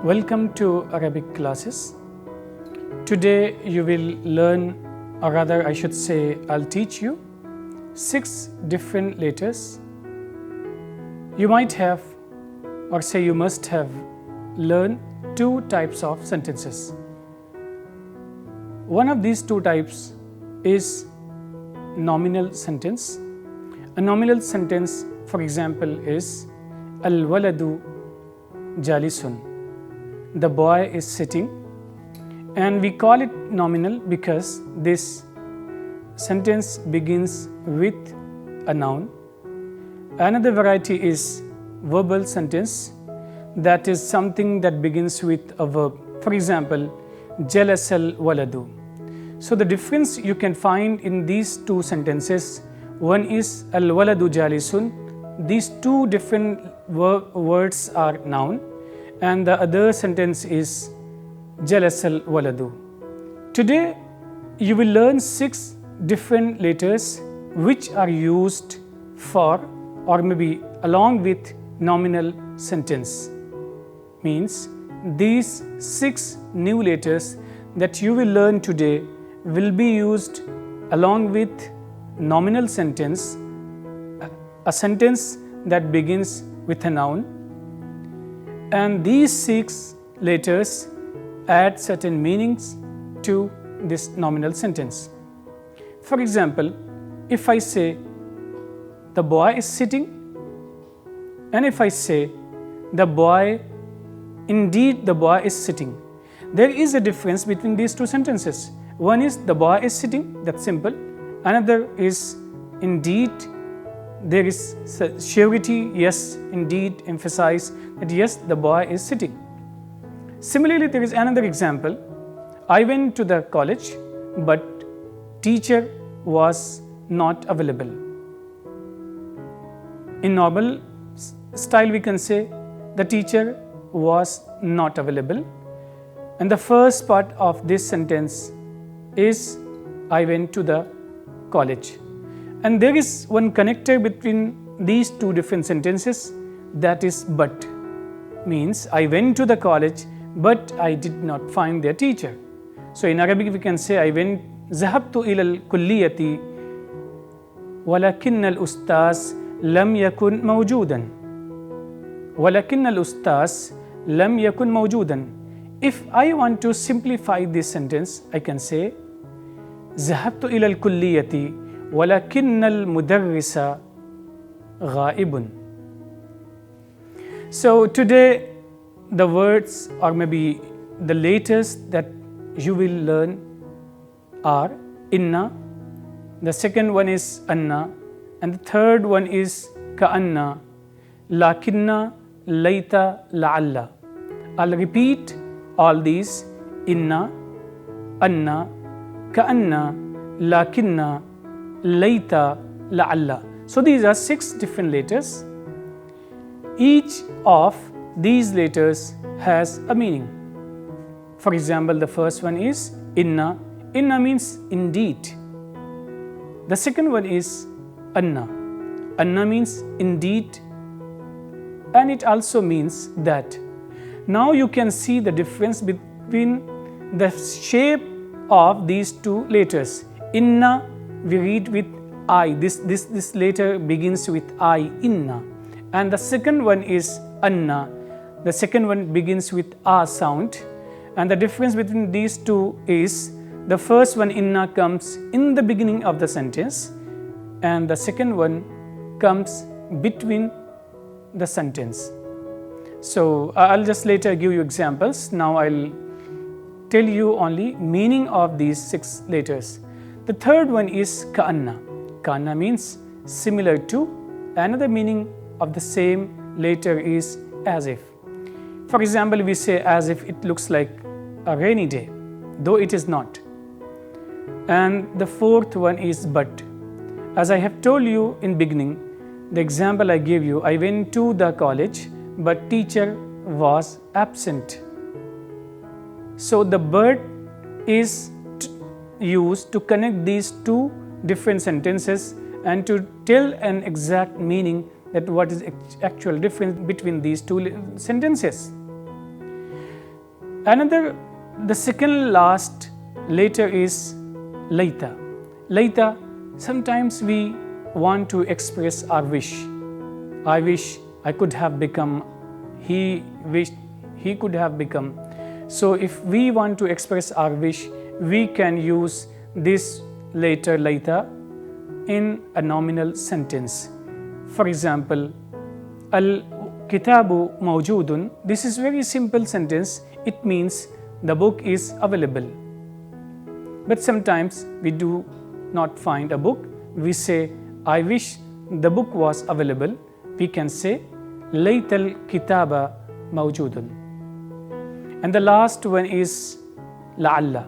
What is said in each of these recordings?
Welcome to Arabic classes. Today you will learn, or rather I should say I'll teach you 6 different letters. You might have, or say you must have learned 2 types of sentences. One of these 2 types is nominal sentence. A nominal sentence, for example, is Al-waladu jalisun. The boy is sitting, and we call it nominal because this sentence begins with a noun. Another variety is verbal sentence, that is something that begins with a verb. For example, jalasal waladu. So the difference you can find in these 2 sentences, one is al-waladu jalisun. These 2 different words are noun, and the other sentence is jalasal waladu. Today you will learn 6 different letters which are used for, or maybe along with, nominal sentence. Means these 6 new letters that you will learn today will be used along with nominal sentence, a sentence that begins with a noun. And these 6 letters add certain meanings to this nominal sentence. For example, if I say the boy is sitting, and if I say the boy, indeed the boy is sitting, there is a difference between these 2 sentences. One is the boy is sitting, that's simple. Another is indeed, there is surety, yes, indeed, emphasize that yes, the boy is sitting. Similarly, there is another example. I went to the college, but teacher was not available. In normal style, we can say the teacher was not available. And the first part of this sentence is I went to the college. And there is one connector between these 2 different sentences, that is but. Means I went to the college, but I did not find their teacher. So in Arabic we can say I went ذهبت إلى الكلية ولكن الأستاذ لم يكن موجودا. ولكن الأستاذ لم يكن موجودا. If I want to simplify this sentence, I can say ذهبت إلى الكلية ولكن المدرس غائب. So today the words, or maybe the letters that you will learn are inna, the second one is anna, and the third one is ka'anna, lakinna, layta, la'alla. I'll repeat all these: inna, anna, ka'anna, lakinna, layta, la'alla. So these are 6 different letters. Each of these letters has a meaning. For example, the first one is inna. Inna means indeed. The second one is anna. Anna means indeed, and it also means that. Now you can see the difference between the shape of these 2 letters. Inna, we read with I. This letter begins with I, inna. And the second one is anna. The second one begins with a sound. And the difference between these 2 is the first one, inna, comes in the beginning of the sentence, and the second one comes between the sentence. So I'll just later give you examples. Now I'll tell you only meaning of these 6 letters. The third one is ka'anna. Ka'anna means similar to. Another meaning of the same letter is as if. For example, we say as if it looks like a rainy day, though it is not. And the fourth one is but. As I have told you in beginning, the example I gave you, I went to the college, but teacher was absent. So the but is used to connect these 2 different sentences and to tell an exact meaning that what is actual difference between these two sentences. The second last letter is laita. Laita, sometimes we want to express our wish. I wish I could have become, he wished he could have become. So if we want to express our wish, we can use this letter laita in a nominal sentence. For example, al-kitabu mawjudun. This is very simple sentence. It means the book is available. But sometimes we do not find a book. We say, I wish the book was available. We can say, laytal kitaba mawjudun. And the last one is la'alla.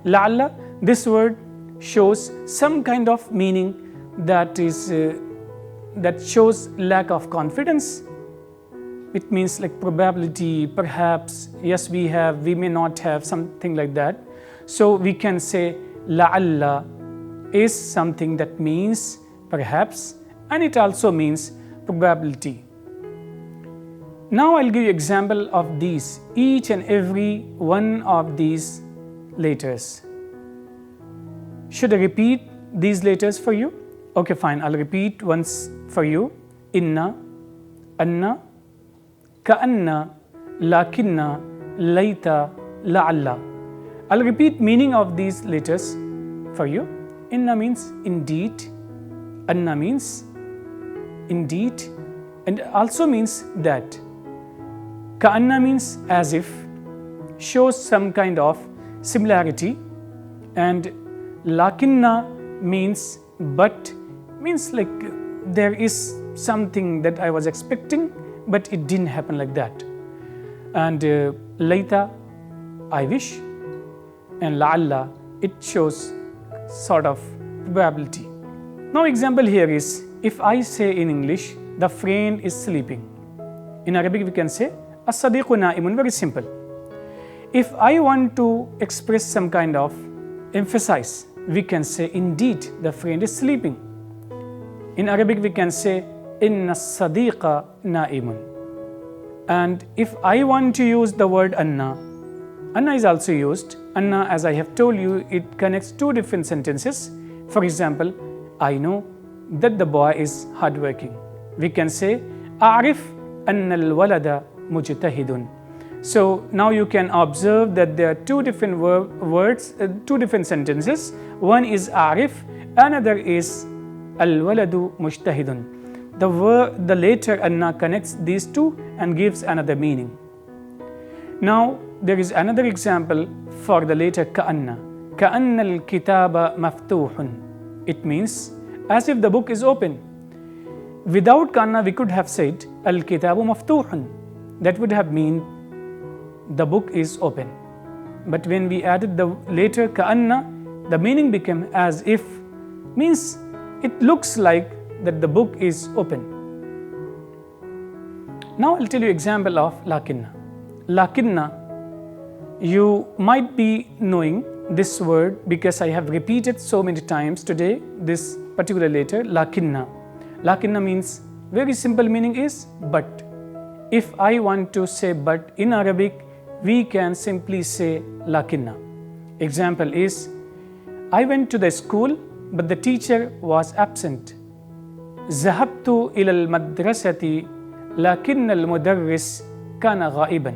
La'alla, this word shows some kind of meaning that shows lack of confidence. It means like probability, perhaps, yes we have, we may not have, something like that. So we can say la'alla is something that means perhaps, and it also means probability. Now I'll give you example of these, each and every one of these letters. Should I repeat these letters for you? Okay, fine, I'll repeat once for you. Inna, anna, ka'anna, lakinna, layta, la'alla. I'll repeat meaning of these letters for you. Inna means indeed, anna means indeed, and also means that. Ka'anna means as if, shows some kind of similarity, and lakinna means but, means like there is something that I was expecting but it didn't happen like that. And layta, I wish, and la'alla, it shows sort of probability. Now example here is, if I say in English, the friend is sleeping. In Arabic we can say, as-sadiqu na'imun, very simple. If I want to express some kind of emphasize, we can say, indeed, the friend is sleeping. In Arabic we can say, inna as-sadiqa na'imun. And if I want to use the word anna, anna is also used. Anna, as I have told you, it connects two different sentences. For example, I know that the boy is hardworking. We can say, a'rif anna al-walada mujtahidun. So now you can observe that there are two different words, two different sentences. One is a'rif, another is al-waladu mujtahidun. The letter anna connects these two and gives another meaning. Now there is another example for the letter ka'anna. Ka'anna al-kitaba maftuhun. It means as if the book is open. Without ka'anna we could have said al-kitabu maftuhun. That would have mean the book is open. But when we added the letter ka'anna, the meaning became as if, means it looks like that the book is open. Now I'll tell you example of lakinna. Lakinna, you might be knowing this word because I have repeated so many times today this particular letter, lakinna. Lakinna means, very simple meaning is but. If I want to say but in Arabic, we can simply say lakinna. Example is, I went to the school but the teacher was absent. ذهبت إلى المدرسة لكن المدرس كان غائبا.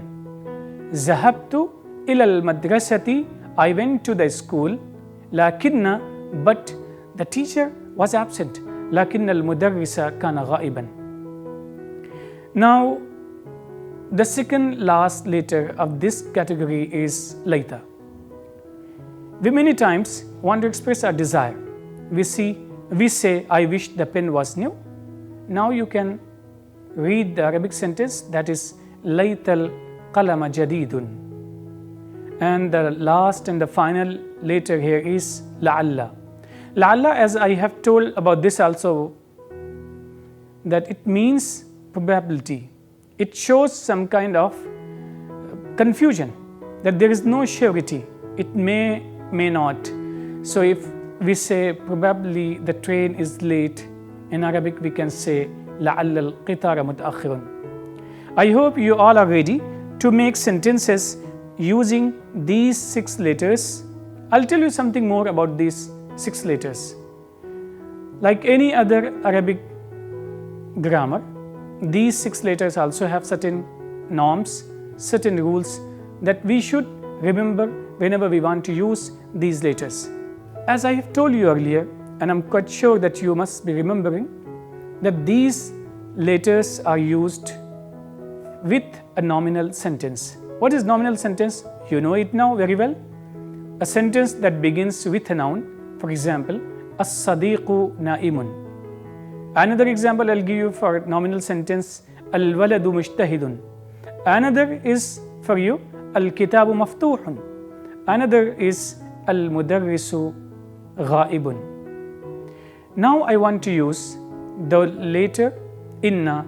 ذهبت إلى المدرسة, I went to the school, لكن, but the teacher was absent. لكن المدرس كان غائبا. Now the second last letter of this category is layta. We many times want to express our desire. We say, I wish the pen was new. Now you can read the Arabic sentence, that is laytal qalama jadidun. And the last and the final letter here is la'alla. La'alla, as I have told about this also, that it means probability. It shows some kind of confusion, that there is no surety. It may not. So if we say probably the train is late, in Arabic we can say لعل القطار متأخر. I hope you all are ready to make sentences using these 6 letters. I'll tell you something more about these 6 letters. Like any other Arabic grammar, these 6 letters also have certain norms, certain rules that we should remember whenever we want to use these letters. As I have told you earlier, and I'm quite sure that you must be remembering, that these letters are used with a nominal sentence. What is nominal sentence? You know it now very well. A sentence that begins with a noun. For example, as-sadiqu na'imun. Another example I'll give you for nominal sentence, al-waladu mujtahidun. Another is for you, al-kitabu maftuhun. Another is al-mudarrisu ghaibun. Now I want to use the letter inna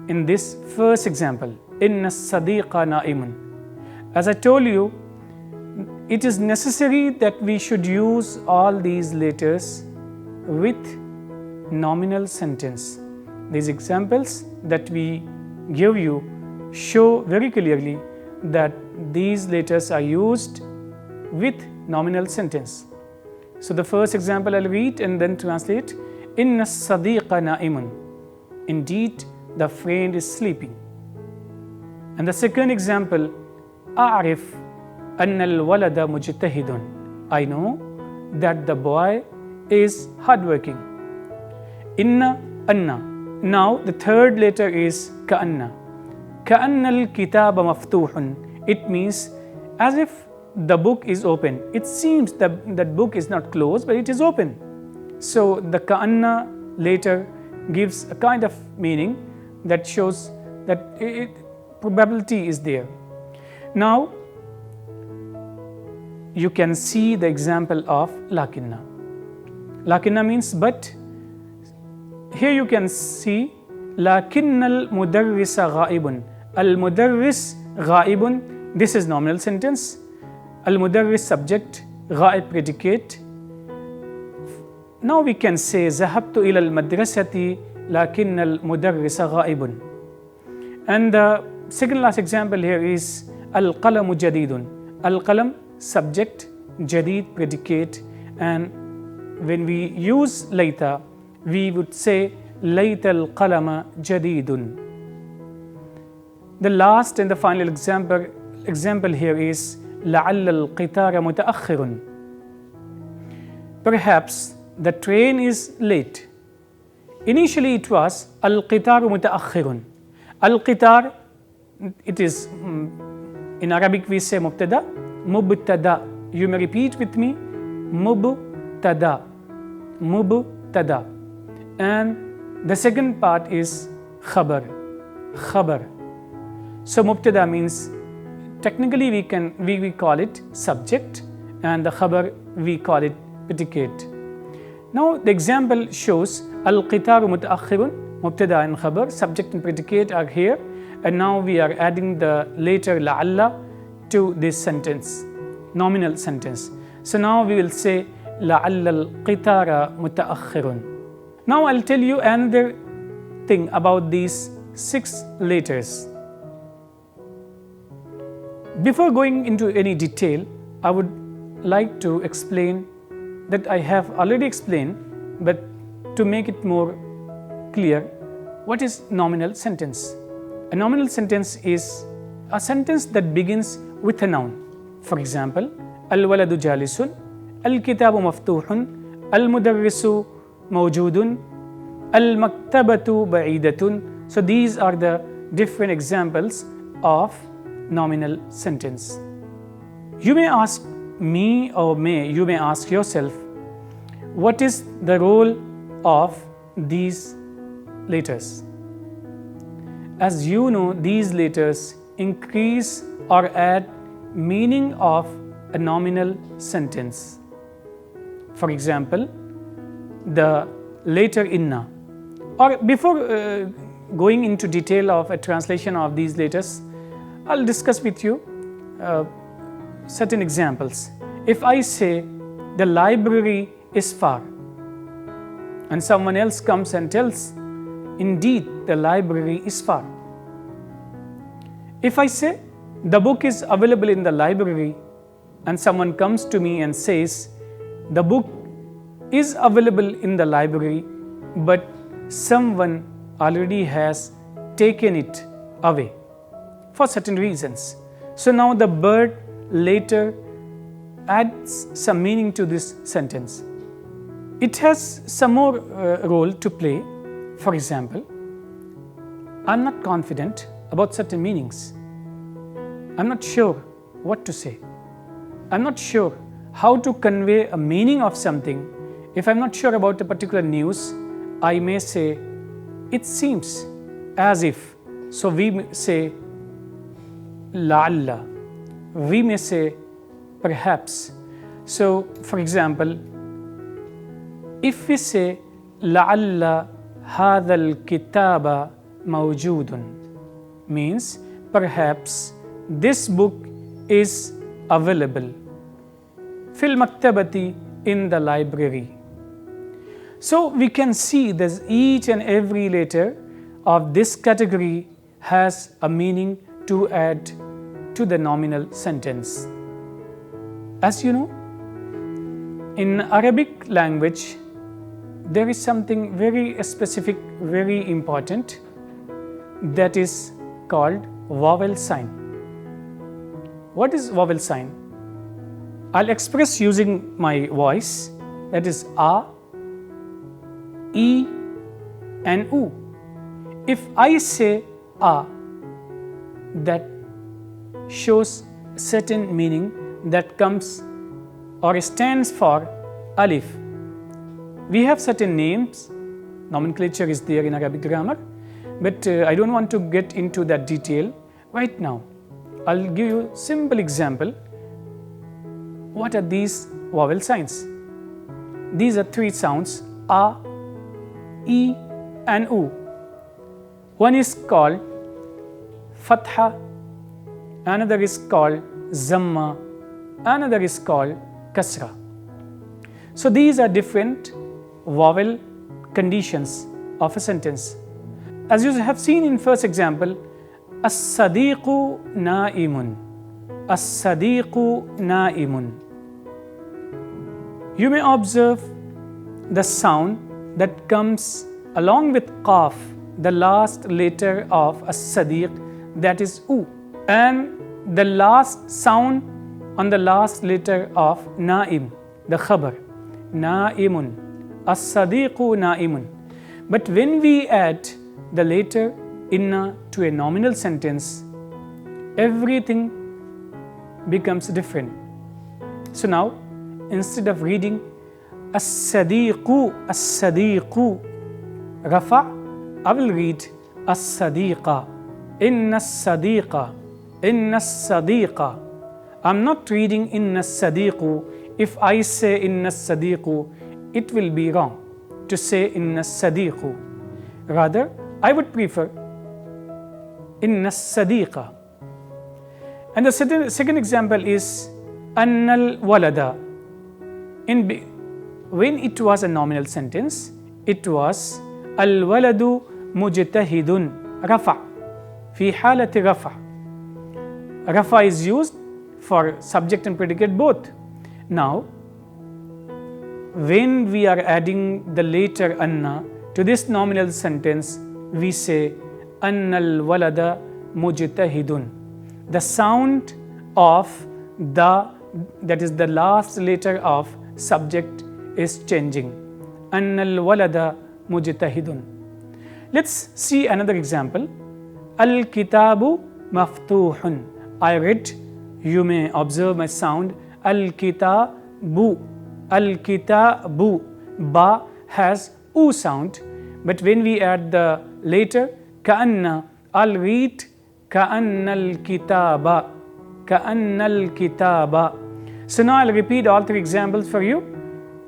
in this first example, inna as-sadiqa na'imun. As I told you, it is necessary that we should use all these letters with nominal sentence. These examples that we give you show very clearly that these letters are used with nominal sentence. So the first example I'll read and then translate. Inna as-sadiqa na'imun. Indeed, the friend is sleeping. And the second example, a'rif anna al-walada mujtahidun. I know that the boy is hardworking. Inna anna. Now the third letter is ka'anna. Ka'anna al-kitaba maftuhun. It means as if the book is open. It seems that book is not closed, but it is open. So the ka'anna later gives a kind of meaning that shows that probability is there. Now you can see the example of lakinna. Lakinna means but. Here you can see lakinna al-mudarrisa ghaibun. Al-mudarris ghaibun. This is nominal sentence. Al-mudarris subject, ghaib predicate. Now we can say zahabtu ila al-madrasati lakinna al-mudarrisa ghaibun. And the second last example here is al-qalamu jadidun. Al-qalam subject, jadid predicate, and when we use layta, we would say layta al-qalama jadidun. The last and the final example here is لعل القطار متأخر. Perhaps the train is late. Initially it was القطار متأخر. القطار, it is in Arabic we say mubtada, mubtada. You may repeat with me, mubtada, mubtada. And the second part is khabar, khabar. So mubtada means technically we call it subject, and the khabar we call it predicate. Now the example shows al-qitaru mutaakhirun, mubtada and khabar, subject and predicate are here, and now we are adding the later la'alla to this sentence, nominal sentence. So now we will say la'alla al-qitara mutaakhirun. Now I'll tell you another thing about these 6 letters. Before going into any detail, I would like to explain that I have already explained, but to make it more clear, what is nominal sentence? A nominal sentence is a sentence that begins with a noun. For example, al-waladu jalisun, al-kitabu maftuhun, al-mudarrisu mawjudun, al-maktabatu ba'idatun. So these are the different examples of nominal sentence. You may ask me, or you may ask yourself, what is the role of these letters? As you know, these letters increase or add meaning of a nominal sentence. For example, the letter inna. Or before going into detail of a translation of these letters, I'll discuss with you certain examples. If I say the library is far. And someone else comes and tells, indeed, the library is far. If I say, the book is available in the library, and someone comes to me and says, the book is available in the library, but someone already has taken it away for certain reasons. So now the bird later adds some meaning to this sentence. It has some more role to play. For example, I'm not confident about certain meanings. I'm not sure what to say. I'm not sure how to convey a meaning of something. If I'm not sure about a particular news, I may say, it seems as if. So we say, la'alla. We may say, perhaps. So, for example, if we say, la'alla hadha al-kitaba mawjudun, means perhaps this book is available fil maktabati, in the library. So we can see that each and every letter of this category has a meaning to add to the nominal sentence. As you know, in Arabic language, there is something very specific, very important, that is called vowel sign. What is vowel sign? I'll express using my voice, that is A, E, and U. If I say A, that shows certain meaning that comes or stands for alif. We have certain names, nomenclature is there in Arabic grammar, but I don't want to get into that detail right now. I'll give you a simple example. What are these vowel signs? These are three sounds, A, E, and U. One is called Fatha, another is called Zamma, another is called Kasra. So these are different vowel conditions of a sentence. As you have seen in first example, As-sadiqu na'imun. As-sadiqu na'imun. You may observe the sound that comes along with qaf, the last letter of as-sadiq, that is U, and the last sound on the last letter of na'im, the khabar, na'imun. As-sadiqu na'imun. But when we add the letter inna to a nominal sentence, everything becomes different. So now, instead of reading as-sadiqu, as-sadiqu, rafa, I will read as-sadiqa, inna as-sadiqa, inna as-sadiqa. I'm not reading inna as-sadiqu. If I say inna as-sadiqu, it will be wrong to say inna as-sadiqu. Rather, I would prefer inna as-sadiqa. And the second example is annal walada. When it was a nominal sentence, it was al waladu mujtahidun, rafa, fi halati rafa. Rafa is used for subject and predicate both. Now, when we are adding the letter anna to this nominal sentence, we say annal walada mujtahidun. The sound of that is the last letter of subject is changing. Annal walada mujtahidun. Let's see another example. Al kitabu maftuhun. I read, you may observe my sound. Al kitabu. Al kitabu. Ba has U sound, but when we add the letter ka'anna, I'll read ka'anna al-kitaba, ka'anna al-kitaba. So now I'll repeat all three examples for you.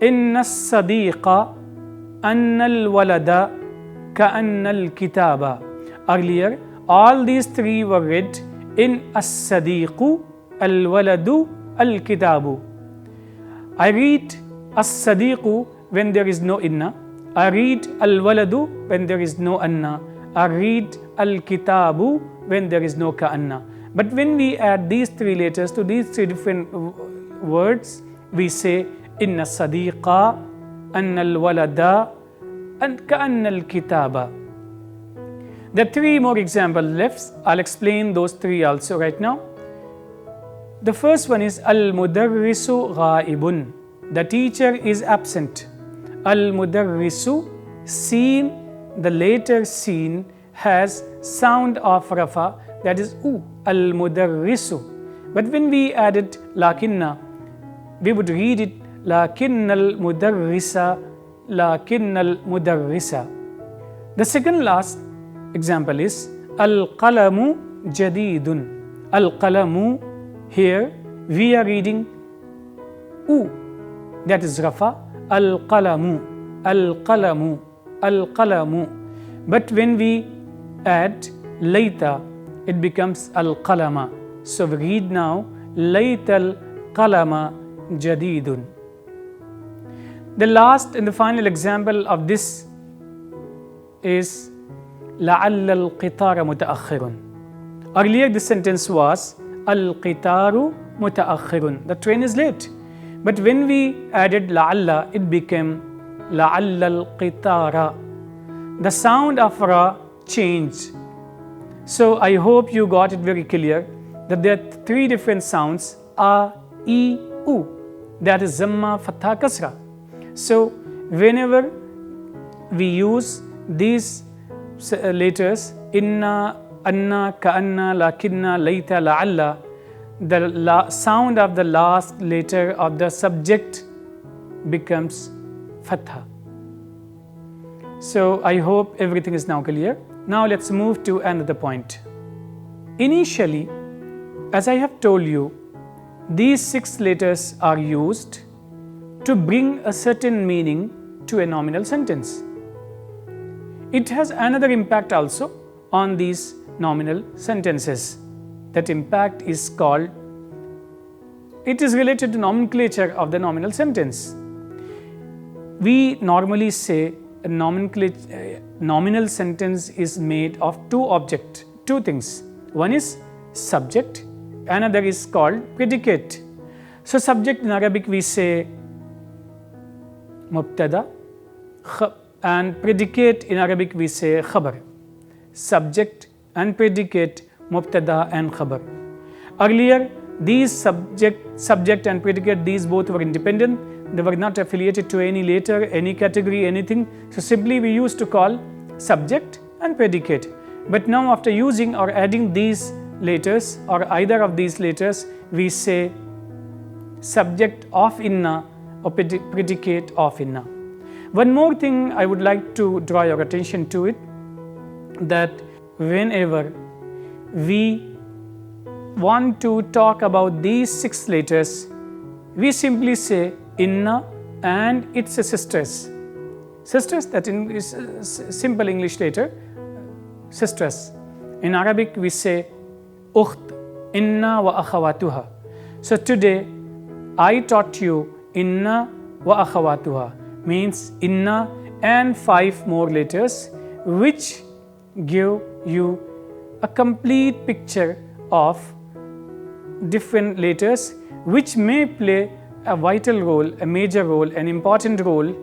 Inna as-sadiqa, anna al-walada, ka'anna al-kitaba. Earlier, all these three were read in as-sadiqu, al-waladu, al-kitabu. I read as-sadiqu when there is no inna. I read al-waladu when there is no anna. I read al-kitabu when there is no ka'anna. But when we add these three letters to these three different words, we say inna sadiqa, anna al-walada, and ka'anna al-kitaba. There are three more examples left. I'll explain those three also right now. The first one is al-mudarrisu ghaibun. The teacher is absent. Al-mudarrisu, seen, the later seen has sound of rafa, that is u, al-mudarrisu. But when we added lakinna, we would read it lakinnal mudarrisa, lakinnal mudarrisa. The second last example is al-qalamu jadidun. Al-qalamu, here we are reading u, that is rafa, al-qalamu, al-qalamu, al-qalamu. But when we add layta, it becomes al-qalama. So we read now layta al-qalama jadidun. The last and the final example of this is la'alla al-qitara muta'akhirun. Earlier this sentence was al-qitaru muta'akhirun. The train is late. But when we added la'alla, it became la'alla al-qitara. The sound of ra changed. So I hope you got it very clear that there are three different sounds, a, e, u. That is zamma, fatha, kasra. So whenever we use these letters, inna, anna, ka'anna, lakinna, layta, la'alla, the sound of the last letter of the subject becomes fatha. So I hope everything is now clear. Now let's move to another point. Initially, as I have told you, these 6 letters are used to bring a certain meaning to a nominal sentence. It has another impact also on these nominal sentences. That impact is called, it is related to nomenclature of the nominal sentence. We normally say a nominal sentence is made of two things. One is subject, another is called predicate. So subject in Arabic we say mubtada, and predicate in Arabic we say khabar. Subject and predicate, mubtada and khabar. Earlier these subject and predicate, these both were independent. They were not affiliated to any letter, any category, anything. So simply we used to call subject and predicate. But now after using or adding these letters or either of these letters, we say subject of inna or predicate of inna. One more thing I would like to draw your attention to it, that whenever we want to talk about these 6 letters, we simply say inna and its sisters. Sisters, that is simple English letter, sisters. In Arabic we say ukht, inna wa akhawatuha. So today I taught you inna wa akhawatuha, means inna and 5 more letters, which give you a complete picture of different letters which may play a vital role, a major role, an important role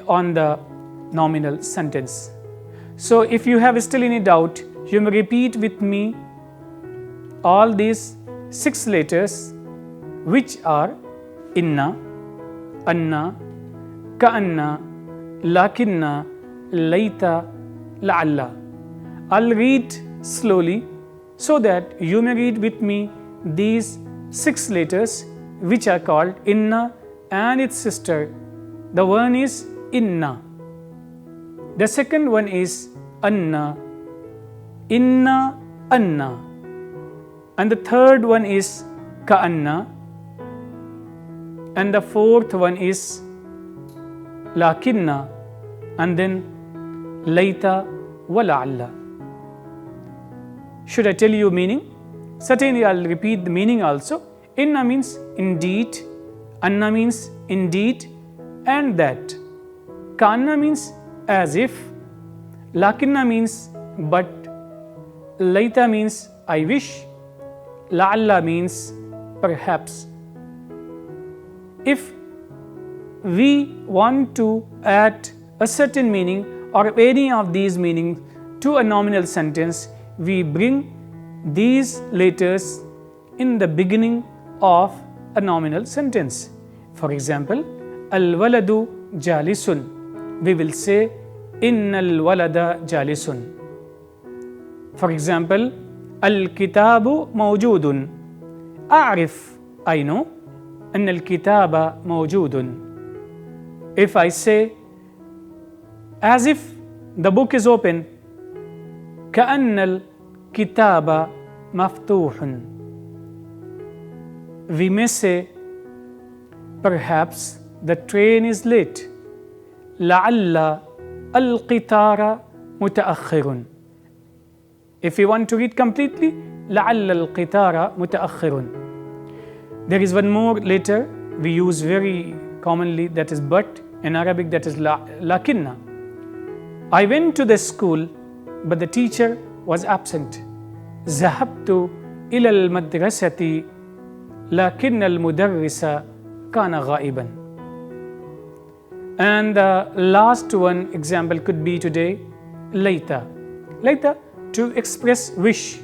on the nominal sentence. So if you have still any doubt, you may repeat with me all these 6 letters, which are inna, anna, ka'anna, lakinna, layta, la'alla. I'll read slowly so that you may read with me these 6 letters which are called inna and its sister. The one is inna. The second one is anna, inna, anna. And the third one is ka'anna. And the fourth one is lakinna. And then layta wa la'alla. Should I tell you meaning? Certainly I'll repeat the meaning also. Inna means indeed, anna means indeed, and that. Kanna means as if, lakinna means but, laita means I wish, la'alla means perhaps. If we want to add a certain meaning or any of these meanings to a nominal sentence, we bring these letters in the beginning of a nominal sentence. For example, al-waladu jalisun. We will say innal walada jalisun. For example, al-kitabu mawjudun. A'rif, I know, anna al-kitaba mawjudun. If I say as if the book is open, كأن الكتاب مفتوح. We may say perhaps the train is late. لعل القطار متأخر. If you want to read completely, لعل القطار متأخر. There is one more letter we use very commonly, that is but. In Arabic, that is lakinna. I went to the school, but the teacher was absent. ذهبت إلى المدرسة لكن المدرس كان غائبا. And the last one example could be today, laita. Laita, to express wish.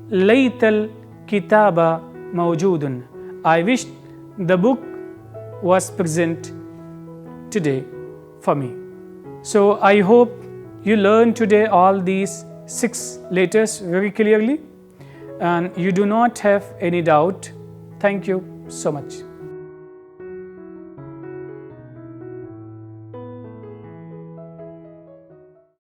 ليت الكتاب موجود. I wish the book was present today for me. So I hope you learned today all these 6 letters very clearly and you do not have any doubt. Thank you so much.